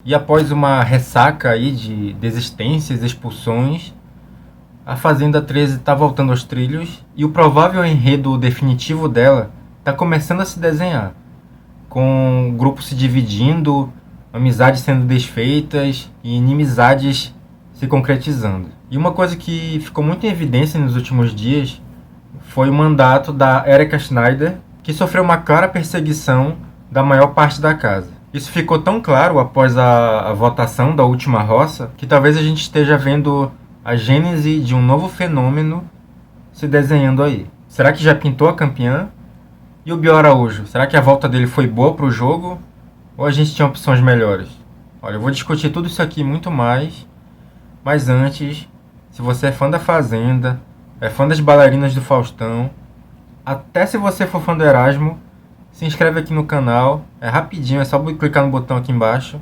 E após uma ressaca aí de desistências, expulsões, a Fazenda 13 está voltando aos trilhos e o provável enredo definitivo dela está começando a se desenhar, com o grupo se dividindo, amizades sendo desfeitas e inimizades se concretizando. E uma coisa que ficou muito em evidência nos últimos dias foi o mandato da Erika Schneider, que sofreu uma clara perseguição da maior parte da casa. Isso ficou tão claro após a votação da última roça que talvez a gente esteja vendo a gênese de um novo fenômeno se desenhando aí. Será que já pintou a campeã? E o Biel Araújo, será que a volta dele foi boa para o jogo? Ou a gente tinha opções melhores? Olha, eu vou discutir tudo isso aqui e muito mais. Mas antes, se você é fã da Fazenda, é fã das bailarinas do Faustão, até se você for fã do Erasmo, se inscreve aqui no canal. É rapidinho, é só clicar no botão aqui embaixo.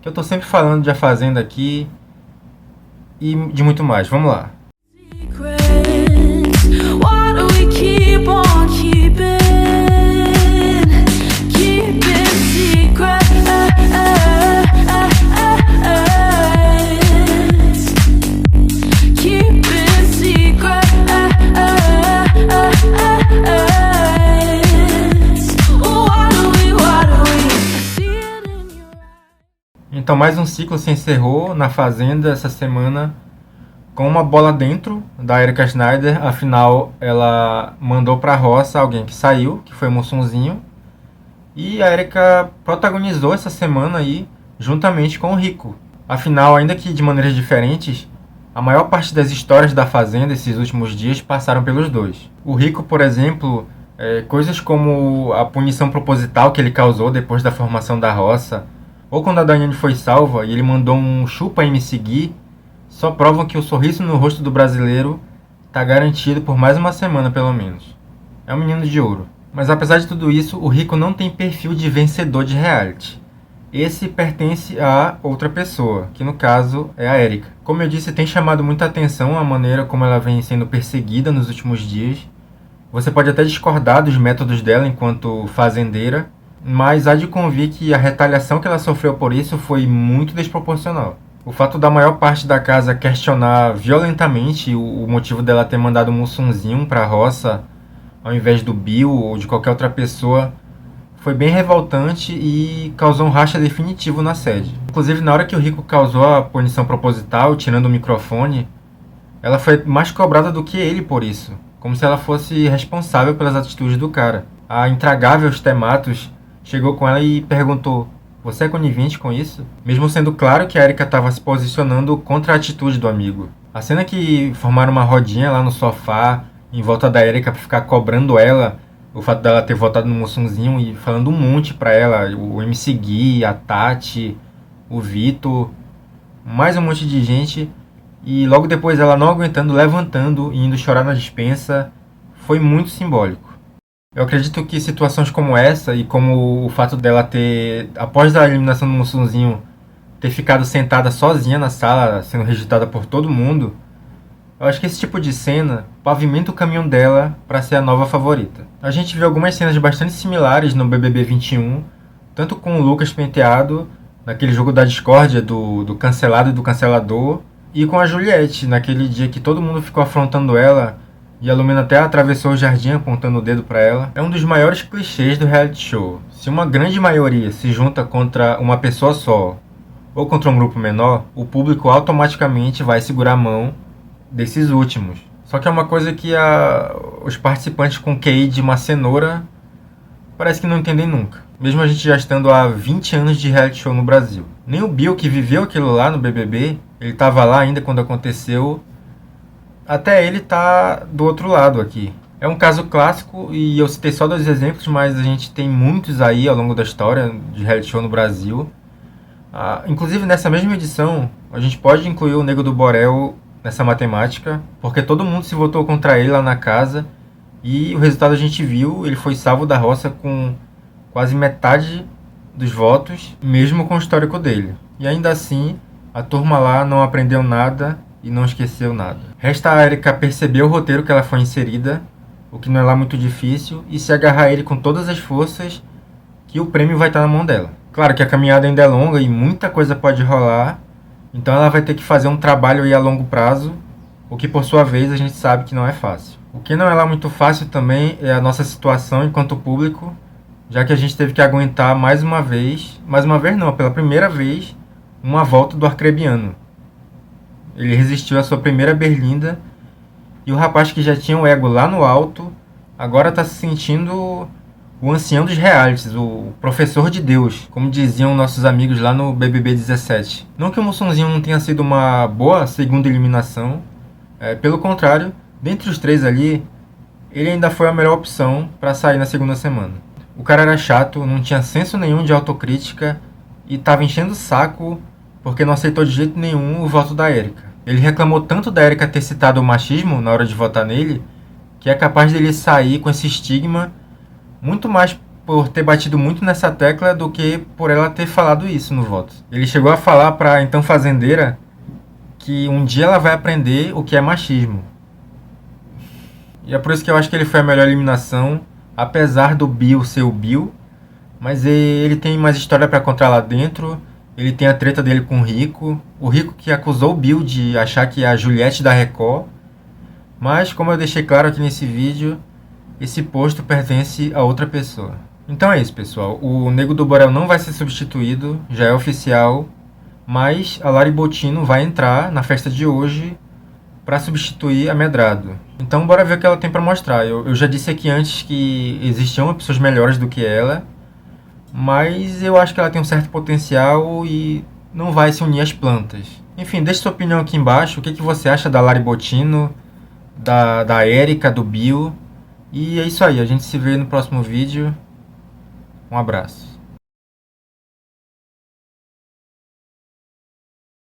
Que eu tô sempre falando de A Fazenda aqui e de muito mais. Vamos lá. Então mais um ciclo se encerrou na Fazenda essa semana com uma bola dentro da Erika Schneider. Afinal, ela mandou para a roça alguém que saiu, que foi o Mussunzinho. E a Erika protagonizou essa semana aí juntamente com o Rico. Afinal, ainda que de maneiras diferentes, a maior parte das histórias da Fazenda esses últimos dias passaram pelos dois. O Rico, por exemplo, coisas como a punição proposital que ele causou depois da formação da roça, ou quando a Daiane foi salva e ele mandou um chupa e me seguir, só provam que o sorriso no rosto do brasileiro está garantido por mais uma semana pelo menos. É um menino de ouro. Mas apesar de tudo isso, o Rico não tem perfil de vencedor de reality. Esse pertence a outra pessoa, que no caso é a Erika. Como eu disse, tem chamado muita atenção a maneira como ela vem sendo perseguida nos últimos dias. Você pode até discordar dos métodos dela enquanto fazendeira, mas há de convir que a retaliação que ela sofreu por isso foi muito desproporcional. O fato da maior parte da casa questionar violentamente o motivo dela ter mandado o Mussunzinho para a roça ao invés do Bill ou de qualquer outra pessoa foi bem revoltante e causou um racha definitivo na sede. Inclusive, na hora que o Rico causou a punição proposital, tirando o microfone, ela foi mais cobrada do que ele por isso, como se ela fosse responsável pelas atitudes do cara. A intragável Stematos chegou com ela e perguntou: você é conivente com isso? Mesmo sendo claro que a Erika estava se posicionando contra a atitude do amigo. A cena que formaram uma rodinha lá no sofá, em volta da Erika para ficar cobrando ela, o fato dela ter votado no Mussunzinho e falando um monte para ela, o MC Gui, a Tati, o Vitor, mais um monte de gente, e logo depois ela não aguentando, levantando e indo chorar na despensa, foi muito simbólico. Eu acredito que situações como essa, e como o fato dela ter, após a eliminação do Mussunzinho, ter ficado sentada sozinha na sala, sendo rejeitada por todo mundo, eu acho que esse tipo de cena pavimenta o caminho dela para ser a nova favorita. A gente viu algumas cenas bastante similares no BBB 21, tanto com o Lucas Penteado, naquele jogo da discórdia do cancelado e do cancelador, e com a Juliette, naquele dia que todo mundo ficou afrontando ela, e a Lumena até atravessou o jardim apontando o dedo para ela. É um dos maiores clichês do reality show. Se uma grande maioria se junta contra uma pessoa só, ou contra um grupo menor, o público automaticamente vai segurar a mão desses últimos. Só que é uma coisa que os participantes com QI de uma cenoura parece que não entendem nunca. Mesmo a gente já estando há 20 anos de reality show no Brasil. Nem o Bill, que viveu aquilo lá no BBB, ele estava lá ainda quando aconteceu, até ele tá do outro lado aqui. É um caso clássico e eu citei só 2 exemplos, mas a gente tem muitos aí ao longo da história de reality show no Brasil. Inclusive nessa mesma edição, a gente pode incluir o Nego do Borel nessa matemática, porque todo mundo se votou contra ele lá na casa e o resultado a gente viu, ele foi salvo da roça com quase metade dos votos, mesmo com o histórico dele. E ainda assim, a turma lá não aprendeu nada e não esqueceu nada. Resta a Erika perceber o roteiro que ela foi inserida, o que não é lá muito difícil, e se agarrar a ele com todas as forças, que o prêmio vai estar na mão dela. Claro que a caminhada ainda é longa e muita coisa pode rolar, então ela vai ter que fazer um trabalho aí a longo prazo, o que por sua vez a gente sabe que não é fácil. O que não é lá muito fácil também é a nossa situação enquanto público, já que a gente teve que aguentar mais uma vez não, pela primeira vez, uma volta do Arcrebiano. Ele resistiu à sua primeira berlinda e o rapaz que já tinha o ego lá no alto, agora está se sentindo o ancião dos realities, o professor de Deus, como diziam nossos amigos lá no BBB 17. Não que o Mussunzinho não tenha sido uma boa segunda eliminação, pelo contrário, dentre os três ali, ele ainda foi a melhor opção para sair na segunda semana. O cara era chato, não tinha senso nenhum de autocrítica e estava enchendo o saco porque não aceitou de jeito nenhum o voto da Erika. Ele reclamou tanto da Erika ter citado o machismo na hora de votar nele, que é capaz dele sair com esse estigma muito mais por ter batido muito nessa tecla do que por ela ter falado isso no voto. Ele chegou a falar para a então fazendeira que um dia ela vai aprender o que é machismo. E é por isso que eu acho que ele foi a melhor eliminação, apesar do Bill ser o Bill, mas ele tem mais história para contar lá dentro. Ele tem a treta dele com o Rico que acusou o Bill de achar que é a Juliette da Record. Mas, como eu deixei claro aqui nesse vídeo, esse posto pertence a outra pessoa. Então é isso, pessoal. O Nego do Borel não vai ser substituído, já é oficial, mas a Lari Bottino vai entrar na festa de hoje para substituir a Medrado. Então bora ver o que ela tem para mostrar. Eu já disse aqui antes que existiam pessoas melhores do que ela, mas eu acho que ela tem um certo potencial e não vai se unir às plantas. Enfim, deixe sua opinião aqui embaixo. O que você acha da Lari Bottino, da Erika, do Bill? E é isso aí, a gente se vê no próximo vídeo. Um abraço.